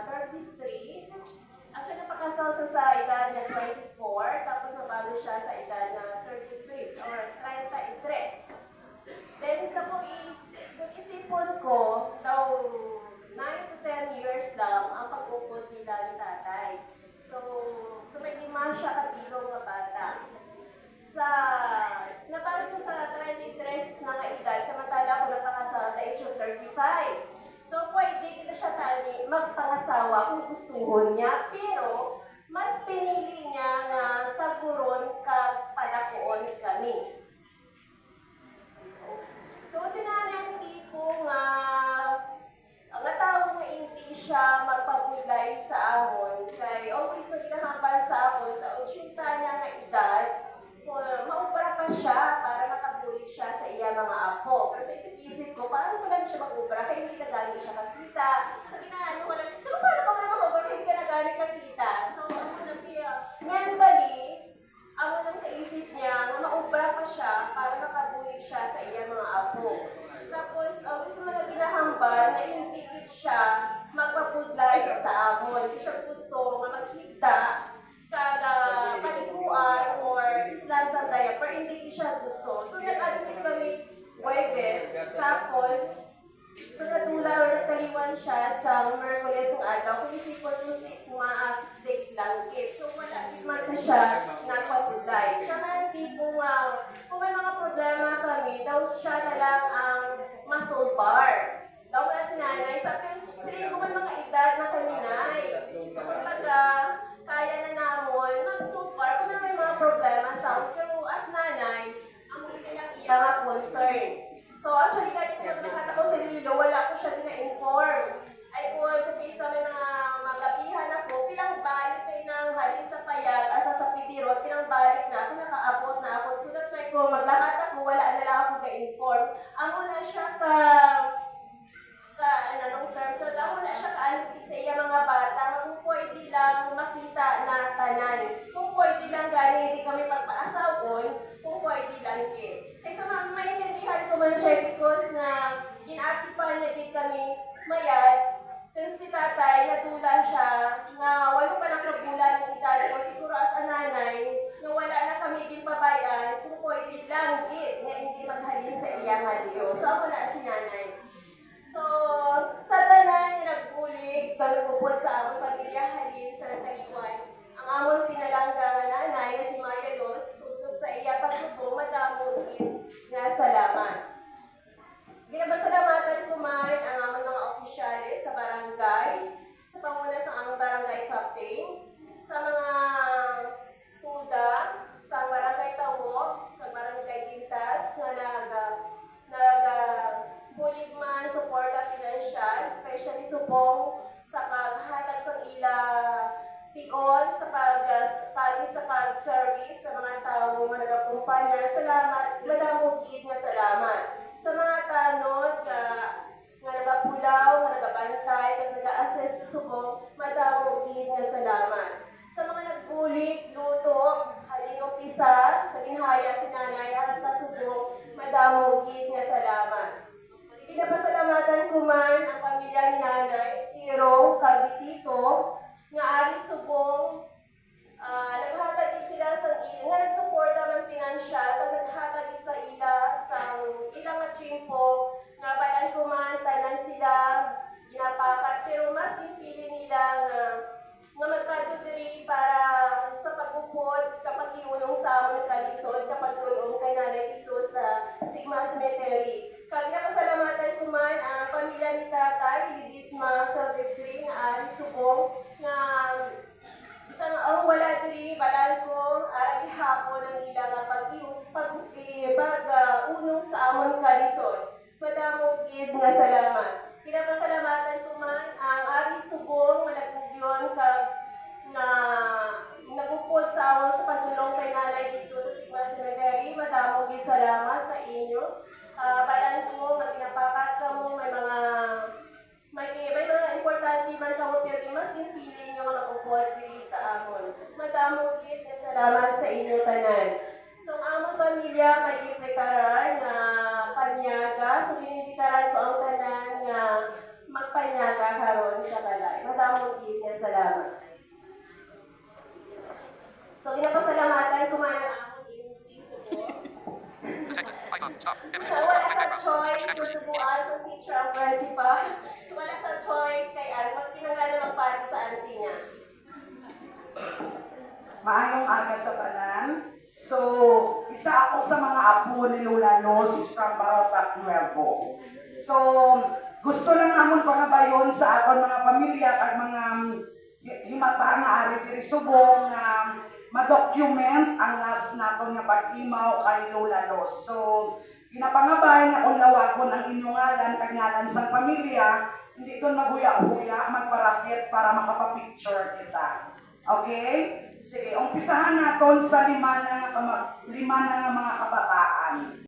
33. Actually, napakasal siya sa edad na 24, tapos nabago siya sa edad na 33 or 33. Then sa kung isipon ko, daw 9 to 10 years lang ang pag-upod nila ni tatay. So may lima siya kabilong na bata. Nabago siya sa 33 na edad, samantala ako napakasal at age of 35. So, pwede kita siya tali magpangasawa kung gustuhon niya, pero mas pinili niya na sa buron palakuon kami. So, sinanay hindi ko nga, ang tao nga hindi siya magpapulay sa amon, kay always nagkahambal sa amon, sa 80 niya nga edad, maubra pa siya para makabulit siya sa iya mga apo. Pero sa isip-isip ko, paano ko lang siya mag-ubra? Kaya hindi na galing siya kakita. Sabi na, ano ko lang, so paano ko lang mag-ubra? Hindi ka na galing kakita. So, ako na mentally, ako lang sa isip niya, na maubra pa siya para makabulit siya sa iya mga apo. Tapos, gusto mo na ginahambal na yung ticket siya magpapudlay sa amon. Hindi siya gusto nga magkita kada palikuan or islan sa daya, pero hindi siya gusto. So, nag-admit kami Huwebes, tapos, so nagkaliwan siya sa Merkules ng agaw, kung isipon mo 6 days lang it. So, wala, man na siya nagpapudlay. Siya nga hindi po kung may mga problema kami, daw siya na lang ang muscle bar. Daw na si nanay, sabi, sila ko may mga edad na kaninay. So, kapag kaya na namon, mag-super, kung may mga problema sa pero as nanay, ang mga iya concern. So actually, kahit kung nakata ko sa Lilo, wala ko siya na-inform. Ay kung sabi sa may mga magabihan ako, pilang balik kayo ng halin sa payag, asa sa pitirot, pilang balik na ako, nakaabot na ako. So that's why kung maglakat ako, wala na lang ako na-inform. Amo na siya anong term, so ako na siya kaalipit sa iya mga bata, kung pwede lang makita na tanan. Kung pwede lang gani, hindi kami pagpaasawon, kung pwede lang din. So maintindihan ko man siya because na in-occupy na din kami mayad, since si tatay natula siya, na walo pa ng kabulan ng edad ko, siguro as a nanay, na wala na kami din pabayan, kung pwede lang din, na hindi maghalin sa iya nga Diyos. So ako na si nanay. So, sa tanan yung nagbulig, galupupod sa amon pamilya halin sa Nagkaliwan, ang amon pinalangga nga nanay na si Maria Los, tugsog sa iya paglubo, madamo din nga salamat. Ginapasalamatan ko man ang amon mga opisyalis sa barangay, sa panguna sa among barangay captain, sa mga tuda, sa barangay Tawog, sa barangay Gintas, bulig man suporta financial, especially subong sa paghatag sa ila tion sa pag-service sa mga tao mga nagakumpanya. Salamat, madamugid nga salamat. Sa mga tanod nga nagapulaw, nga nagabantay, nga nag-assess subong, madamugid nga salamat. Sa mga nagbulig, luto, halinong pisa, sa ginhaya si nanay, hasta subong, madamugid nga salamat. Pinapasalamatan ko man ang pamilya ni nanay, Tiro, Kabitito, nga ari subong, naghatag sila sa ila, nga nagsuporta man pinansyal, nga naghatag sa ila sa ilang atsimpo, nga balan ko man, tanan sila, ginapakat, pero mas impili nila nga magkadudiri para sa pagpupod, kapag iunong sa amon kalisod, kapag iunong kay nanay dito sa Sigma Cemetery. Kaya pasalamatan ko man ang pamilya ni tatay, Lidisma Silvestri, na ari subong, na isang wala diri, balan ko, ihapon ang ilang pag-unong sa amon kalisod. Madamog gid nga salamat. Pinapasalamatan ko man ang ari subong, malagpugyon na nagupod sa amon sa pagtulong kay nanay dito sa Sigma Cemetery. Madamog gid salamat sa inyo. Balan ko, magpinapakat ka mo, may mga importante man ka mo, pero mas impili nyo nga mag-upod diri sa amon. Madamog gid nga salamat sa inyo tanan. So, ang among pamilya, may ipekaran na panyaga, so dinidikaran ko ang tanan magpanyaga karon sa balay. Madamong gid niya salamat. So, ginapasalamatan ko man ang akong MC Subo. Wala sa choice, susubuan sa teacher ang principal. Wala sa choice, kay ano, pinanggalan ang pati sa auntie niya. Maayong aga sa tanan. So, isa ako sa mga apo ni Lola Los from Barotac Nuevo. So, gusto lang namon pangabayon sa aton mga pamilya at mga himata nga ari diri subong nga ma-document ang last naton nga pag-imaw kay Lola Los. So, pinapangabay nga kung lawagon ang inyong ngalan kag ngalan sa pamilya, hindi ito maguya-uya, magparapit para makapapicture kita. Okay? Sige, umpisahan naton sa lima na nga mga kabataan.